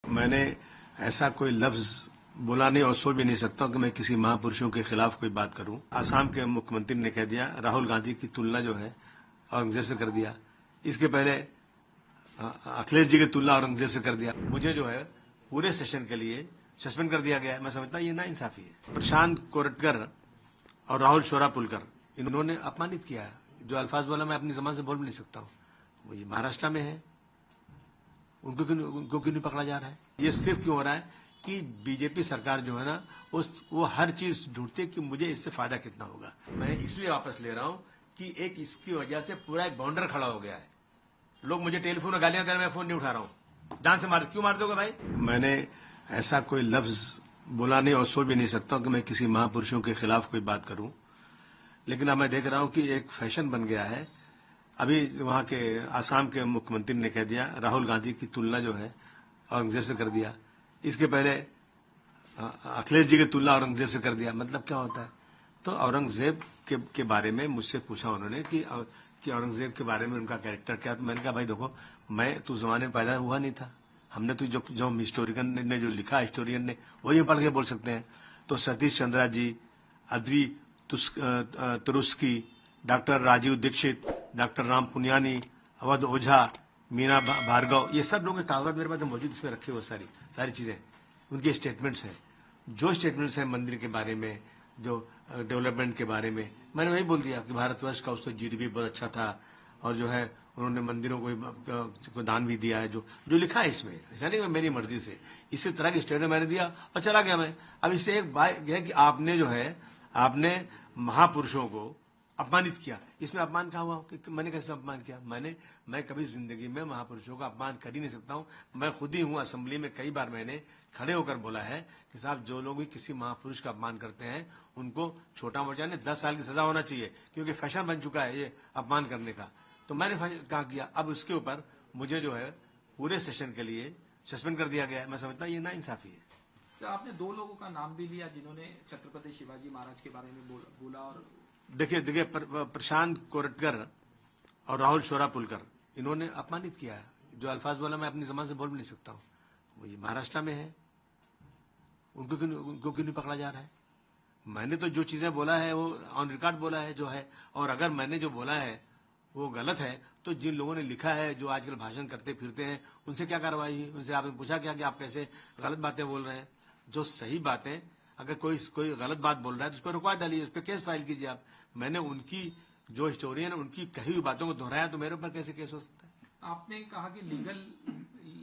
मैंने ऐसा कोई लफ्ज बोला नहीं और सोच भी नहीं सकता कि मैं किसी महापुरुषों के खिलाफ कोई बात करूं। आसाम के मुख्यमंत्री ने कह दिया, राहुल गांधी की तुलना जो है औरंगजेब से कर दिया। इसके पहले अखिलेश जी की तुलना औरंगजेब से कर दिया। मुझे जो है पूरे सेशन के लिए सस्पेंड कर दिया गया है। मैं समझता हूं ये नाइंसाफी है। प्रशांत कोरटकर और राहुल शोरापुलकर इन्होंने अपमानित किया है। जो अल्फाज बोला मैं अपनी जबान से बोल भी नहीं सकता हूँ। ये महाराष्ट्र में है, उनको क्यों नहीं पकड़ा जा रहा है? ये सिर्फ क्यों हो रहा है कि बीजेपी सरकार जो है ना वो हर चीज ढूंढती है कि मुझे इससे फायदा कितना होगा। मैं इसलिए वापस ले रहा हूं कि एक इसकी वजह से पूरा एक बाउंडर खड़ा हो गया है। लोग मुझे टेलीफोन में गालियां दे रहे हैं, मैं फोन नहीं उठा रहा हूं। जान से क्यों मार दोगे भाई? मैंने ऐसा कोई लफ्ज बोला नहीं और सोच भी नहीं सकता कि मैं किसी महापुरुषों के खिलाफ कोई बात करूं। लेकिन अब मैं देख रहा हूं कि एक फैशन बन गया है। अभी वहां के आसाम के मुख्यमंत्री ने कह दिया, राहुल गांधी की तुलना जो है औरंगजेब से कर दिया। इसके पहले अखिलेश जी की तुलना औरंगजेब से कर दिया। मतलब क्या होता है? तो औरंगजेब के बारे में मुझसे पूछा उन्होंने कि औरंगजेब के बारे में उनका कैरेक्टर क्या। तो मैंने कहा भाई देखो, मैं तो जमाने में पैदा हुआ नहीं था। हमने तो जो हिस्टोरियन ने जो लिखा, हिस्टोरियन ने वही पढ़ के बोल सकते हैं। तो Satish Chandra ji, Audrey Truschke, doctor Rajiv Dixit, doctor Ram Puniyani, Awadh Ojha, Meena Bhargav, ये सब लोगों के कागजात मेरे पास मौजूद, इसमें रखे हुए सारी चीजें, उनके स्टेटमेंट्स हैं। जो स्टेटमेंट्स हैं मंदिर के बारे में, जो डेवलपमेंट के बारे में, मैंने वही बोल दिया कि भारतवर्ष का उसका जीडीपी बहुत अच्छा था और जो है उन्होंने मंदिरों को दान भी दिया है। जो लिखा है इसमें, ऐसा नहीं मेरी मर्जी से, इसी तरह की स्टेटमेंट मैंने दिया और चला गया मैं। अब इससे एक बात यह है कि आपने महापुरुषों को अपमानित किया। इसमें अपमान कहाँ हुआ कि मैंने कैसे अपमान किया? मैं कभी जिंदगी में महापुरुषों का अपमान कर ही नहीं सकता हूं। मैं खुद ही हूं, असेंबली में कई बार मैंने खड़े होकर बोला है कि साहब जो लोग भी किसी महापुरुष का अपमान करते हैं उनको छोटा मोटा नहीं 10 साल की सजा होना चाहिए, क्योंकि फैशन बन चुका है ये अपमान करने का। तो मैंने कहा किया। अब उसके ऊपर मुझे जो है पूरे सेशन के लिए सस्पेंड कर दिया गया है। मैं समझता हूँ ये नाइंसाफी है। सर, आपने 2 लोगों का नाम भी लिया जिन्होंने छत्रपति शिवाजी महाराज के बारे में बोला और देखिए प्रशांत कोरटकर और राहुल शोरापुलकर इन्होंने अपमानित किया है। जो अल्फाज बोला मैं अपनी जबान से बोल भी नहीं सकता हूँ। ये महाराष्ट्र में है, उनको क्यों नहीं पकड़ा जा रहा है? मैंने तो जो चीजें बोला है वो ऑन रिकॉर्ड बोला है जो है, और अगर मैंने जो बोला है वो गलत है तो जिन लोगों ने लिखा है, जो आजकल भाषण करते फिरते हैं, उनसे क्या कार्रवाई हुई? उनसे आपने पूछा क्या कि आप कैसे गलत बातें बोल रहे हैं? जो सही बातें, अगर कोई गलत बात बोल रहा है तो उस पर रुकवा डालिए, उस पर केस फाइल कीजिए आप। मैंने उनकी जो हिस्टोरियन उनकी कही हुई बातों को दोहराया तो मेरे ऊपर कैसे केस हो सकता है? आपने कहा कि लीगल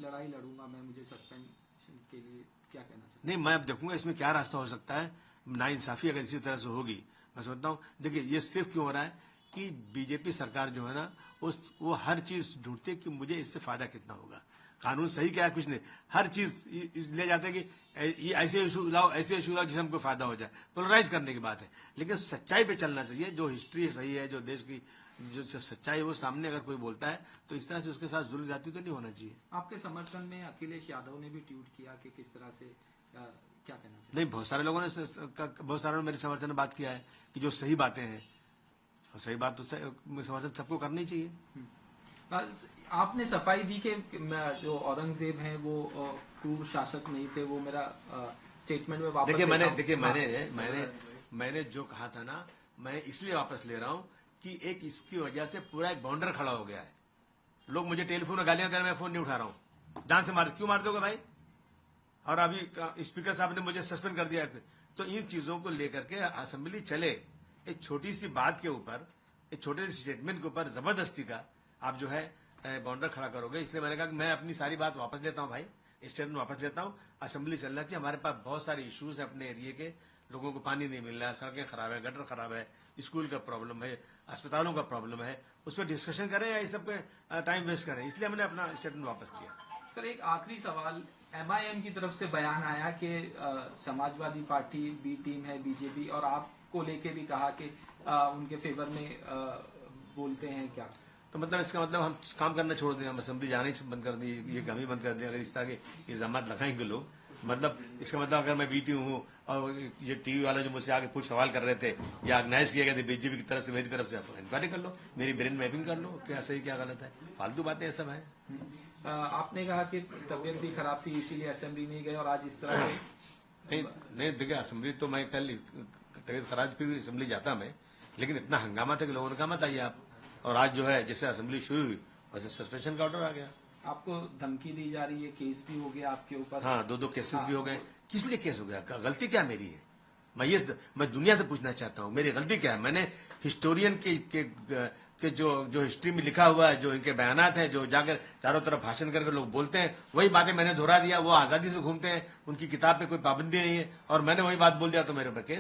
लड़ाई लड़ूंगा मैं, मुझे सस्पेंशन के लिए क्या कहना चाहिए? नहीं, मैं अब देखूंगा इसमें क्या रास्ता हो सकता है। नाइंसाफी अगर इसी तरह से होगी, मैं समझता हूँ, देखिए ये सिर्फ क्यों हो रहा है कि बीजेपी सरकार जो है ना वो हर चीज ढूंढती है कि मुझे इससे फायदा कितना होगा। कानून सही क्या है? कुछ नहीं, हर चीज ले जाते हैं कि ये ऐसे इशू लाओ जिससे हमको फायदा हो जाए। पोलराइज करने की बात है, लेकिन सच्चाई पे चलना चाहिए। जो हिस्ट्री सही है, जो देश की जो सच्चाई है वो सामने अगर कोई बोलता है तो इस तरह से उसके साथ जुल्म जाती तो नहीं होना चाहिए। आपके समर्थन में अखिलेश यादव ने भी ट्वीट किया कि किस तरह से क्या कहना चाहिए? नहीं, बहुत सारे लोगों ने मेरे समर्थन में बात किया है कि जो सही बातें हैं, सही बात तो समर्थन सबको करनी चाहिए। आपने सफाई दी कि जो औरंगजेब हैं वो क्रूर शासक नहीं थे, वो मेरा स्टेटमेंट में वापस मैंने जो कहा था ना, मैं इसलिए वापस ले रहा हूं कि एक इसकी वजह से पूरा एक बाउंडर खड़ा हो गया है। लोग मुझे टेलीफोन में गालियां दे रहे हैं, मैं फोन नहीं उठा रहा हूं। जान से क्यों मार दोगे भाई? और अभी स्पीकर साहब ने मुझे सस्पेंड कर दिया। तो इन चीजों को लेकर के असेंबली चले, एक छोटी सी बात के ऊपर, एक छोटे से स्टेटमेंट के ऊपर जबरदस्ती का आप जो है बाउंडर खड़ा करोगे। इसलिए मैंने कहा कि मैं अपनी सारी बात वापस लेता हूं भाई, स्टेटमेंट वापस लेता हूं। असेंबली चलना चाहिए। हमारे पास बहुत सारे इश्यूज है अपने एरिया के, लोगों को पानी नहीं मिल रहा है, सड़कें खराब है, गटर खराब है, स्कूल का प्रॉब्लम है, अस्पतालों का प्रॉब्लम है, उस पर डिस्कशन करें या इस सब पे टाइम वेस्ट करें। इसलिए मैंने अपना स्टेटमेंट वापस किया। सर, एक आखिरी सवाल, MIM की तरफ से बयान आया कि समाजवादी पार्टी बी टीम है बीजेपी, और आपको लेके भी कहा कि उनके फेवर में बोलते हैं क्या? तो मतलब इसका मतलब हम काम करना छोड़ दें, हम असेंबली जाने बंद कर दी, ये काम ही बंद कर दें अगर इस तरह के इल्जाम लगाएंगे लोग। मतलब इसका मतलब अगर मैं बीटी हूँ और ये टीवी वाले जो मुझसे आगे कुछ सवाल कर रहे थे या ऑर्गेनाइज किए गए थे बीजेपी की तरफ से, मेरी तरफ से, आप इंक्वायरी कर लो, मेरी ब्रेन मैपिंग कर लो, क्या सही क्या गलत है। फालतू बातें सब है। आपने कहा कि तबीयत भी खराब थी इसीलिए असेंबली नहीं गए और आज इस तरह से नहीं नहीं, देखिए असेंबली तो मैं कल तबीयत खराब फिर भी असेंबली जाता मैं, लेकिन इतना हंगामा था कि लोगों ने कहा मत आइए आप। और आज जो है जैसे असेंबली शुरू हुई वैसे सस्पेंशन का ऑर्डर आ गया। आपको धमकी दी जा रही है, केस भी हो गया आपके ऊपर। हाँ, दो केसेस भी हो गए। किस लिए केस हो गया? गलती क्या मेरी है? मैं दुनिया से पूछना चाहता हूँ मेरी गलती क्या है? मैंने हिस्टोरियन के जो हिस्ट्री में लिखा हुआ है, जो इनके बयानात हैं, जो जाकर चारों तरफ भाषण करके लोग बोलते हैं, वही बातें मैंने दोहरा दिया। वो आजादी से घूमते हैं, उनकी किताब पे कोई पाबंदी नहीं है, और मैंने वही बात बोल दिया तो मेरे ऊपर केस।